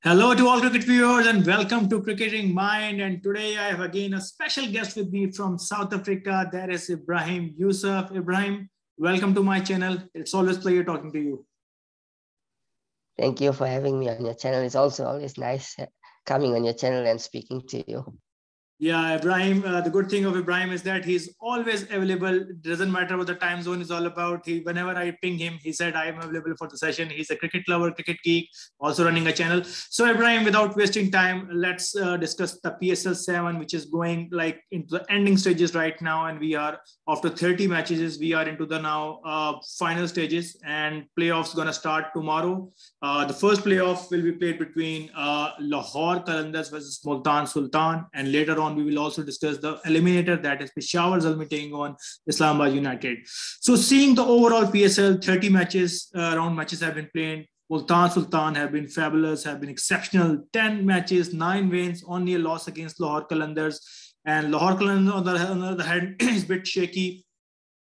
Hello to all cricket viewers and welcome to Cricketing Mind. And today I have again a special guest with me from South Africa. That is Ibrahim Yusuf. Ibrahim, welcome to my channel. It's always a pleasure talking to you. Thank you for having me on your channel. It's also always nice coming on your channel and speaking to you. Yeah, Ibrahim, the good thing of Ibrahim is that he's always available. It doesn't matter what the time zone is all about. Whenever I ping him, he said, I am available for the session. He's a cricket lover, cricket geek, also running a channel. So, Ibrahim, without wasting time, let's discuss the PSL 7, which is going like into the ending stages right now. And we are, after 30 matches, we are into the now final stages, and playoffs going to start tomorrow. The first playoff will be played between Lahore Qalandars versus Multan Sultan, and later on we will also discuss the eliminator, that is Peshawar Zalmi taking on Islamabad United. So seeing the overall PSL, 30 matches, round matches have been played. Multan Sultan have been fabulous, have been exceptional. 10 matches, 9 wins, only a loss against Lahore Qalandars. And Lahore Qalandars, on the other hand, is a bit shaky.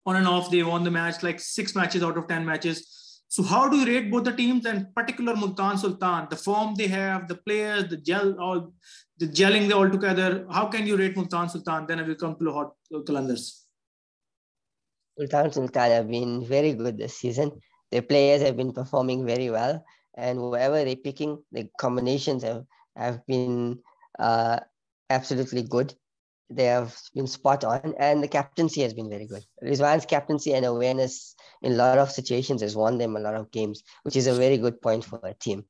On and off, they won the match like 6 matches out of 10 matches. So how do you rate both the teams, and particular Multan Sultan, the form they have, the players, the gelling all together? How can you rate Multan Sultan? Then I will come to Lahore Qalandars. Sultan have been very good this season. The players have been performing very well, and whoever they're picking, the combinations have been absolutely good. They have been spot on, and the captaincy has been very good. Rizwan's captaincy and awareness in a lot of situations has won them a lot of games, which is a very good point for a team.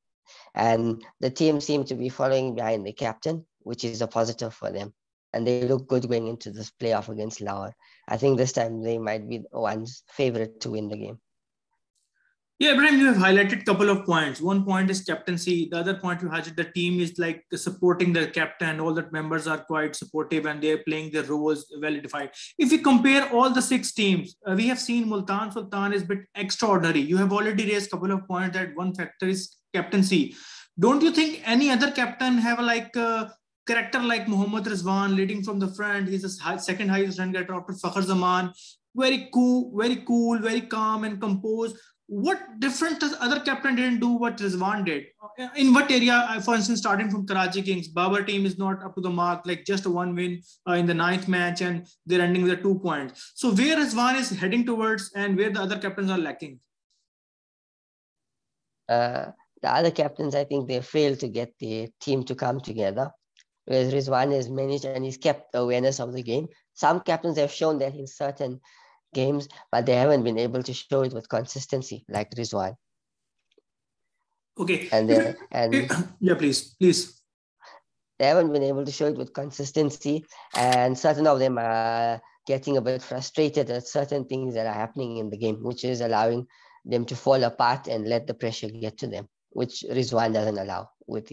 And the team seemed to be following behind the captain, which is a positive for them. And they look good going into this playoff against Lahore. I think this time they might be the ones favorite to win the game. Yeah, Ibrahim, you have highlighted a couple of points. One point is captaincy. The other point you highlighted, the team is like supporting the captain. All the members are quite supportive and they're playing their roles well defined. If we compare all the 6 teams, we have seen Multan Sultan is a bit extraordinary. You have already raised a couple of points that one factor is captaincy. Don't you think any other captain have like a character like Mohammad Rizwan leading from the front? He's the second highest run getter after Fakhar Zaman. Very cool, very calm and composed. What different does other captain didn't do what Rizwan did? In what area, for instance, starting from Karachi Kings, Babar team is not up to the mark, like just a 1 win in the 9th match, and they're ending with a 2 points. So where Rizwan is heading towards and where the other captains are lacking? The other captains, I think they failed to get the team to come together. Whereas Rizwan has managed and he's kept awareness of the game. Some captains have shown that in certain games, but they haven't been able to show it with consistency like Rizwan. Okay. And yeah, please. They haven't been able to show it with consistency, and certain of them are getting a bit frustrated at certain things that are happening in the game, which is allowing them to fall apart and let the pressure get to them, which Rizwan doesn't allow with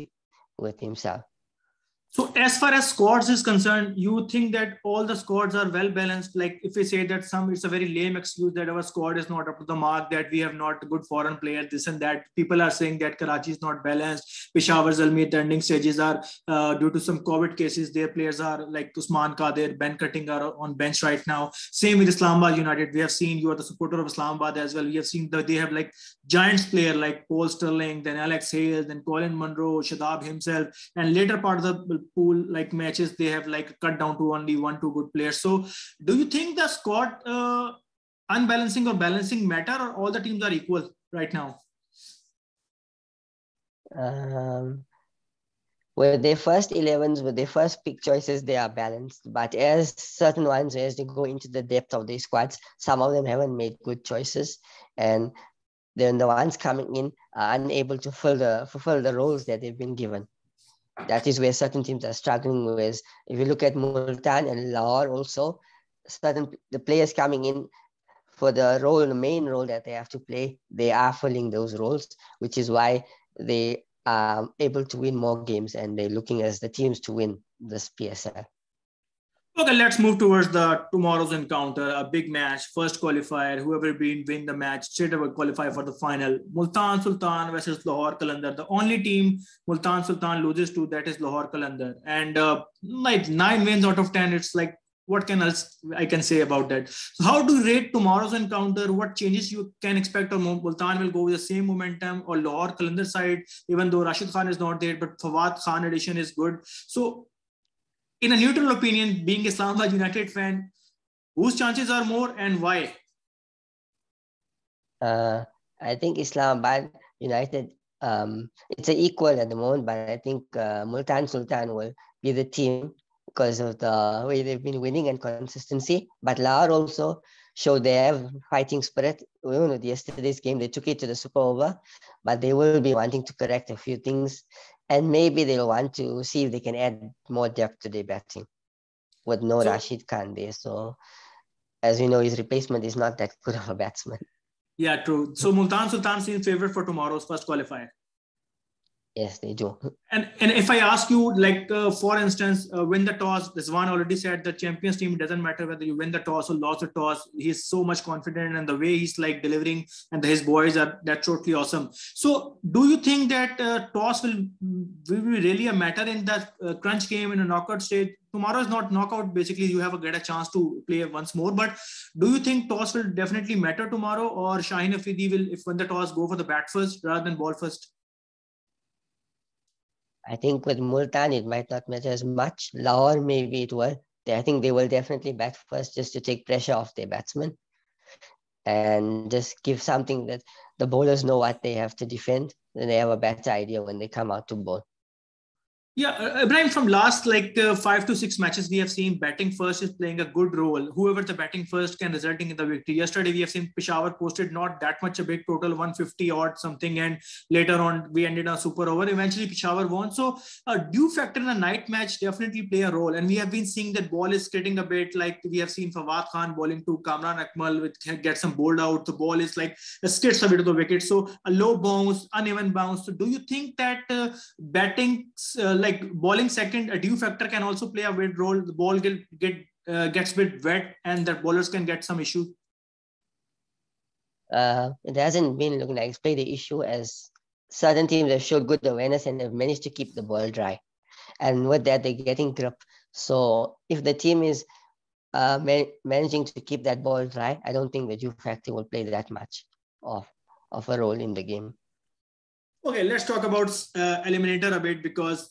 himself. So as far as squads is concerned, you think that all the squads are well balanced? Like if we say that it's a very lame excuse that our squad is not up to the mark, that we have not good foreign players, this and that. People are saying that Karachi is not balanced. Peshawar Zalmi turning stages are due to some COVID cases. Their players are like Usman Qadir, Ben Cutting are on bench right now. Same with Islamabad United. We have seen, you are the supporter of Islamabad as well. We have seen that they have like giants player like Paul Sterling, then Alex Hales, then Colin Munro, Shadab himself, and later part of the pool like matches they have like cut down to only 1-2 good players. So do you think the squad unbalancing or balancing matter, or all the teams are equal right now? With their first 11s, with their first pick choices, they are balanced. But as certain ones, as they go into the depth of their squads, some of them haven't made good choices, and then the ones coming in are unable to fulfill the roles that they've been given. That is where certain teams are struggling with. If you look at Multan and Lahore also, the players coming in for the main role that they have to play, they are filling those roles, which is why they are able to win more games, and they're looking as the teams to win this PSL. Okay, let's move towards the tomorrow's encounter, a big match, first qualifier. Whoever win the match straight away qualify for the final. Multan Sultan versus Lahore Qalandar. The only team Multan Sultan loses to, that is Lahore Qalandar. And like 9 wins out of 10, it's like what can else I can say about that? So how to rate tomorrow's encounter? What changes you can expect? Or Multan will go with the same momentum, or Lahore Qalandar side, even though Rashid Khan is not there, but Fawad Khan addition is good. So in a neutral opinion, being Islamabad United fan, whose chances are more and why? I think Islamabad United, it's an equal at the moment, but I think Multan Sultan will be the team because of the way they've been winning and consistency. But Lahore also showed they have fighting spirit. With yesterday's game, they took it to the super over, but they will be wanting to correct a few things. And maybe they'll want to see if they can add more depth to their batting with no Rashid Khan there. So, as we know, his replacement is not that good of a batsman. Yeah, true. So Multan Sultan seems favorite for tomorrow's first qualifier. Yes, they do. And if I ask you, like, for instance, win the toss, Rizwan already said the champions team, it doesn't matter whether you win the toss or lost the toss. He's so much confident, and the way he's like delivering, and his boys are, that's totally awesome. So do you think that toss will be really a matter in that crunch game in a knockout stage? Tomorrow is not knockout. Basically, you have a get a chance to play once more. But do you think toss will definitely matter tomorrow, or Shaheen Afridi will, if win the toss, go for the bat first rather than ball first? I think with Multan, it might not matter as much. Lahore, maybe it will. I think they will definitely bat first just to take pressure off their batsmen and just give something that the bowlers know what they have to defend. Then they have a better idea when they come out to bowl. Yeah, Ibrahim, from last like 5 to 6 matches, we have seen batting first is playing a good role. Whoever the batting first can resulting in the victory. Yesterday, we have seen Peshawar posted not that much a big total, 150 odd something, and later on we ended on super over. Eventually, Peshawar won. So, due factor in a night match definitely play a role. And we have been seeing that ball is skidding a bit. Like we have seen Fawad Khan bowling to Kamran Akmal, which gets some bowled out. The ball is like skids a bit of the wicket. So a low bounce, uneven bounce. So, do you think that batting like bowling second, a due factor can also play a big role? The ball gets a bit wet, and that bowlers can get some issue. It hasn't been looking like it's played the issue, as certain teams have showed good awareness and have managed to keep the ball dry. And with that, they're getting grip. So if the team is managing to keep that ball dry, I don't think the due factor will play that much of a role in the game. Okay, let's talk about Eliminator a bit, because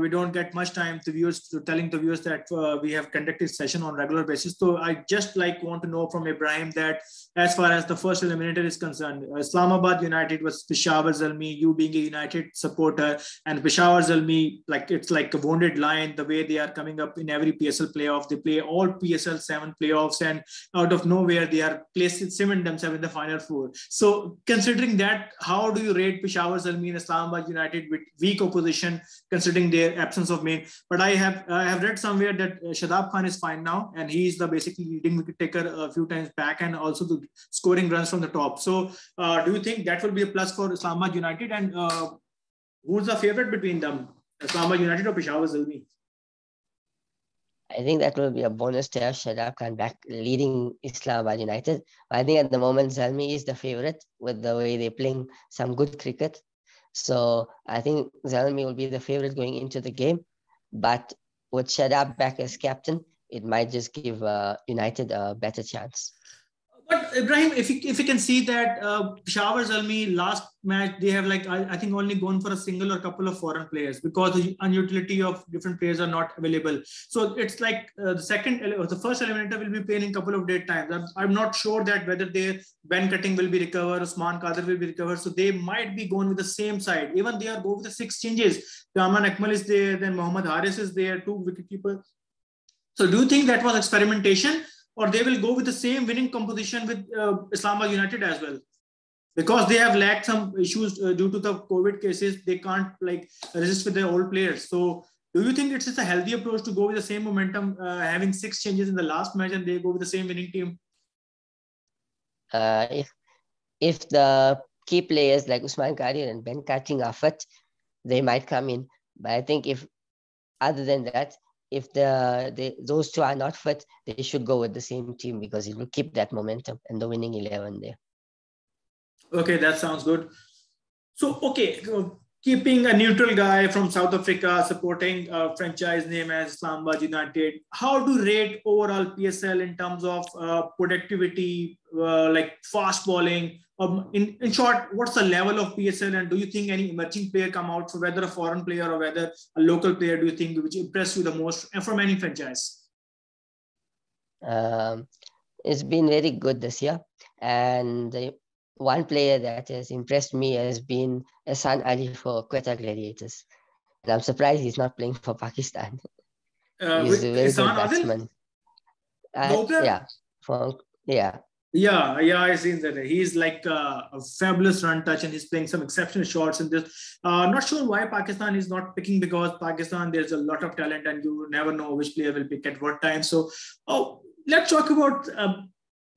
we don't get much time to telling the viewers that we have conducted session on regular basis. So I just want to know from Ibrahim that as far as the first Eliminator is concerned, Islamabad United was Peshawar Zalmi, you being a United supporter, and Peshawar Zalmi, like it's like a wounded lion, the way they are coming up in every PSL playoff. They play all PSL 7 playoffs, and out of nowhere they are cementing themselves in the final four. So considering that, how do you rate Peshawar Zalmi in Islamabad United with weak opposition, considering their absence of main? But I have read somewhere that Shadab Khan is fine now, and he is the basically leading wicket taker a few times back, and also the scoring runs from the top. So do you think that will be a plus for Islamabad United? And who's the favorite between them, Islamabad United or Peshawar Zalmi? I think that will be a bonus to have Shadab Khan back leading Islamabad United. But I think at the moment, Zalmi is the favorite with the way they're playing some good cricket. So I think Zalmi will be the favorite going into the game. But with Shadab back as captain, it might just give United a better chance. But Ibrahim, if you can see that Peshawar Zalmi last match, they have like I think only gone for a single or couple of foreign players because the unutility of different players are not available. So it's like the first eliminator will be playing in a couple of days time. I'm not sure that whether Ben Cutting will be recovered, Usman Qadir will be recovered. So they might be going with the same side. Even they are going with the 6 changes. Kamran Akmal is there, then Mohammad Haris is there, 2 wicketkeepers. So do you think that was experimentation, or they will go with the same winning composition with Islamabad United as well? Because they have lacked some issues due to the COVID cases, they can't like resist with their old players. So do you think it's just a healthy approach to go with the same momentum, having 6 changes in the last match, and they go with the same winning team? If the key players like Usman Qadir and Ben Cutting are fit, they might come in. But I think if other than that, if those 2 are not fit, they should go with the same team because it will keep that momentum and the winning 11 there. Okay, that sounds good. So, okay, keeping a neutral guy from South Africa supporting a franchise name as Islamabad United, how to rate overall PSL in terms of productivity, like fast bowling? In short, what's the level of PSL, and do you think any emerging player come out, so whether a foreign player or whether a local player, do you think which impressed you the most, and from any franchise? Um, it's been very good this year, and one player that has impressed me has been Hassan Ali for Quetta Gladiators. And I'm surprised he's not playing for Pakistan. He's a With very good Ihsan Adil, batsman. the opener? Yeah, from yeah, Yeah, I seen that. He's like a fabulous run touch, and he's playing some exceptional shots in this. Not sure why Pakistan is not picking, because Pakistan, there's a lot of talent, and you never know which player will pick at what time. So, let's talk about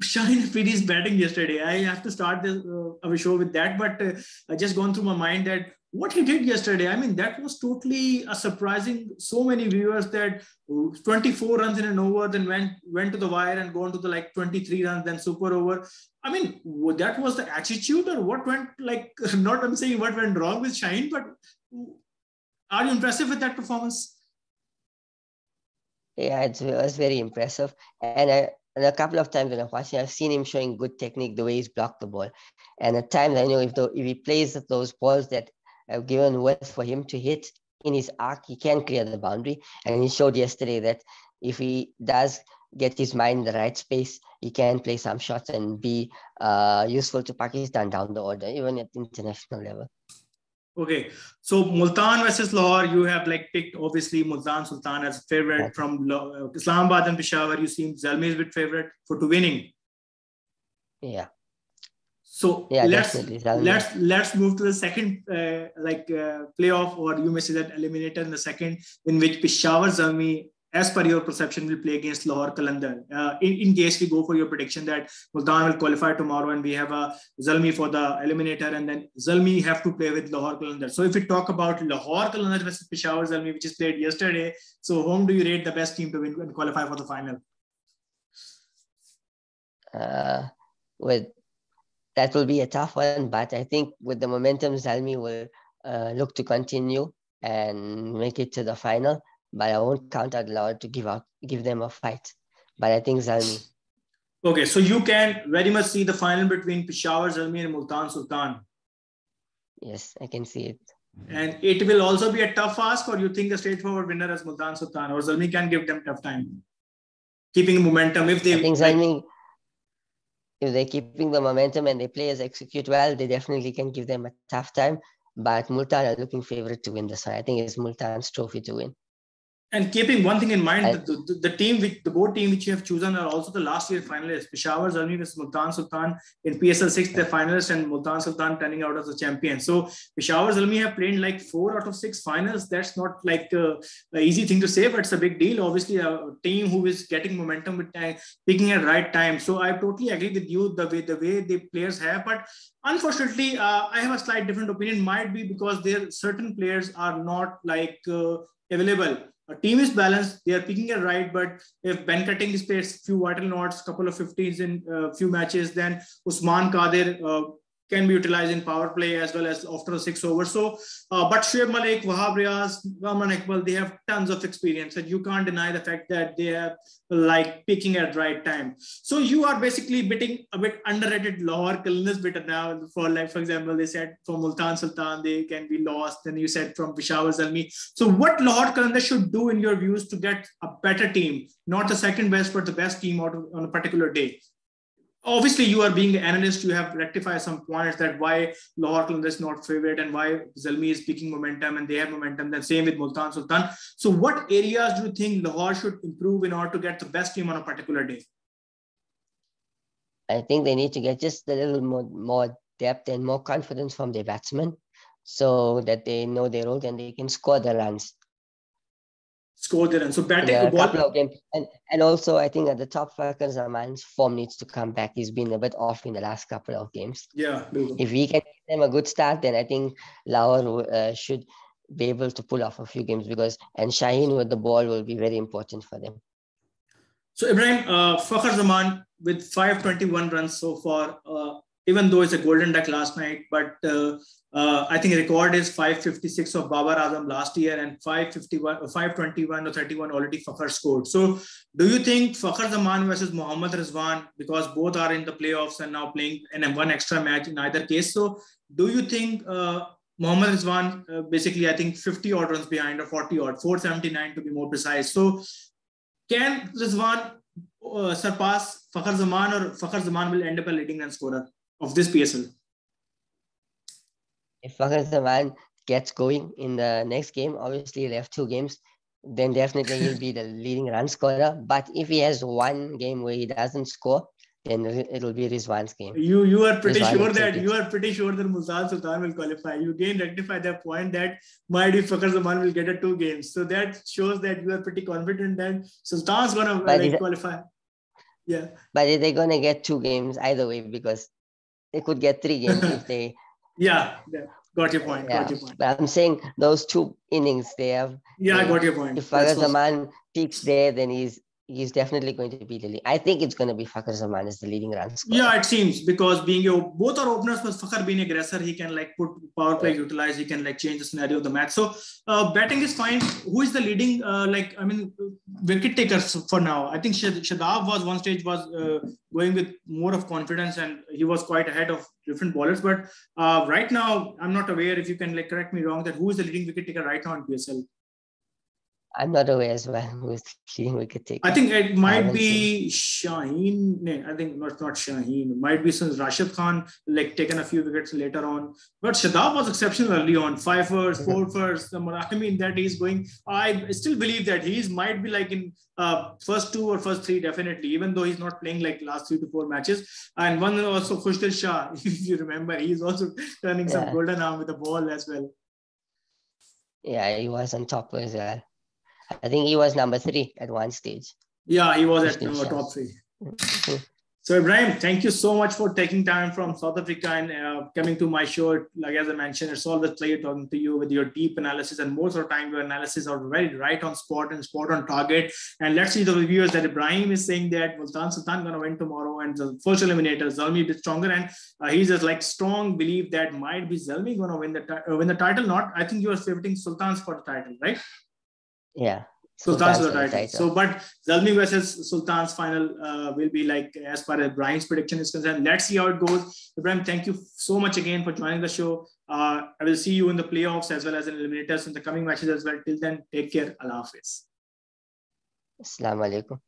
Shaheen Afridi's batting yesterday. I have to start this our show with that, but I just gone through my mind that what he did yesterday. I mean, that was totally a surprising. So many viewers that 24 runs in an over, then went to the wire and gone to the like 23 runs, then super over. I mean, that was the attitude, or what went like? Not I'm saying what went wrong with Shaheen, but are you impressive with that performance? yeah, it was very impressive. And a couple of times when I'm watching, I've seen him showing good technique, the way he's blocked the ball. And at times, I know if he plays those balls that have given width for him to hit in his arc, he can clear the boundary. And he showed yesterday that if he does get his mind in the right space, he can play some shots and be useful to Pakistan down the order, even at international level. Okay, so Multan versus Lahore, you have like picked obviously Multan Sultan as a favorite. From Islamabad and Peshawar, you seem Zalmi is a bit favorite for to winning. Yeah. So yeah, let's move to the second playoff, or you may say that eliminator in the second, in which Peshawar Zalmi, as per your perception, will play against Lahore Qalandar. In case we go for your prediction that Multan will qualify tomorrow and we have a Zalmi for the eliminator, and then Zalmi have to play with Lahore Qalandar. So if we talk about Lahore Qalandar versus Peshawar Zalmi, which is played yesterday, so whom do you rate the best team to win and qualify for the final? That will be a tough one, but I think with the momentum, Zalmi will look to continue and make it to the final. But I won't count out loud to give them a fight. But I think Zalmi. Okay, so you can very much see the final between Peshawar Zalmi and Multan Sultan. Yes, I can see it. And it will also be a tough ask, or you think a straightforward winner as Multan Sultan, or Zalmi can give them tough time, keeping momentum if they. I think Zalmi, if they're keeping the momentum and they players execute well, they definitely can give them a tough time. But Multan are looking favorite to win this one. I think it's Multan's trophy to win. And keeping one thing in mind, the both team which you have chosen are also the last year finalists. Peshawar Zalmi versus Multan Sultan in PSL 6, they're finalists, and Multan Sultan turning out as a champion. So Peshawar Zalmi have played like 4 out of 6 finals. That's not like an easy thing to say, but it's a big deal. Obviously, a team who is getting momentum with time, picking at right time. So I totally agree with you the way the players have, but unfortunately, I have a slight different opinion. Might be because there certain players are not like available. A team is balanced. They are picking it right. But if Ben Cutting is played few vital notes, couple of 15s in few matches, then Usman Qadir can be utilized in power play as well as after a 6 overs. So, but Shoaib Malik, Wahab Riaz, Rahman Iqbal, they have tons of experience, and you can't deny the fact that they are like picking at right time. So you are basically betting a bit underrated Lahore Qalandar bit now. For example, they said from Multan Sultan they can be lost. Then you said from Peshawar Zalmi. So what Lahore Qalandar should do in your views to get a better team, not the second best, but the best team out on a particular day? Obviously, you are being an analyst, you have rectified some points that why Lahore Qalandar is not favored and why Zalmi is picking momentum and they have momentum. Then same with Multan Sultan. So what areas do you think Lahore should improve in order to get the best team on a particular day? I think they need to get just a little more depth and more confidence from their batsmen so that they know their role and they can score the runs. Score the runs. So batting a couple of games. And also, I think at the top, Fakhar Zaman's form needs to come back. He's been a bit off in the last couple of games. Yeah. If we can give them a good start, then I think Lahore should be able to pull off a few games and Shaheen with the ball will be very important for them. So Ibrahim, Fakhar Zaman with 521 runs so far, even though it's a golden duck last night, but I think record is 556 of Babar Azam last year and 551, 521 or 31 already Fakhar scored. So do you think Fakhar Zaman versus Mohammad Rizwan, because both are in the playoffs and now playing in one extra match in either case, so do you think Mohammad Rizwan, basically I think 50 odd runs behind or 40 odd, 479 to be more precise. So can Rizwan surpass Fakhar Zaman, or Fakhar Zaman will end up a leading run scorer of this PSL? If Fakhar Zaman gets going in the next game, obviously they have 2 games, then definitely he'll be the leading run scorer. But if he has one game where he doesn't score, then it'll be Rizwan's game. You are pretty sure that Multan Sultan will qualify. You again rectify that point that might be Fakhar Zaman will get 2 games. So that shows that you are pretty confident that Sultan's gonna qualify. Yeah. But they're gonna get 2 games either way, because they could get 3 games if they. Yeah, got your point. Yeah. Got your point. But I'm saying those 2 innings they have. Yeah, I got your point. If Fakhar Zaman peaks there, then he's definitely going to be the lead. I think it's going to be Fakhar Zaman as the leading run scorer. Yeah, it seems, because both are openers, but Fakhar being aggressor, he can put power play utilize, he can change the scenario of the match. So batting is fine. Who is the leading wicket takers for now? I think Shadab was one stage going with more of confidence and he was quite ahead of different bowlers. But right now, I'm not aware, if you can correct me wrong, that who is the leading wicket taker right now in PSL? I'm not aware as well who is the leading wicket taker. I think it might be Shaheen. No, I think not Shaheen. It might be since Rashid Khan taken a few wickets later on. But Shadab was exceptional early on. 5 first, 4 first. I mean that he's going. I still believe that he might be in first 2 or first 3 definitely. Even though he's not playing last 3 to 4 matches. And one also Khushdil Shah, if you remember, he's also turning some golden arm with the ball as well. Yeah, he was on top as well. I think he was number 3 at one stage. Yeah, he was at top 3. So Ibrahim, thank you so much for taking time from South Africa and coming to my show. As I mentioned, it's always a pleasure talking to you with your deep analysis, and most of the time your analysis are very right on spot and spot on target. And let's see the viewers that Ibrahim is saying that Multan Sultan going to win tomorrow and the first eliminator, Zalmi a bit stronger. And he's just strong belief that might be Zalmi going to win the title. Not, I think you are favoriting Sultans for the title, right? Yeah. Sultan's for the title. So, but Zalmi versus Sultan's final will be as far as Ibrahim's prediction is concerned. Let's see how it goes. Ibrahim, thank you so much again for joining the show. I will see you in the playoffs as well as in eliminators in the coming matches as well. Till then, take care. Allah Hafiz. Assalamu alaikum.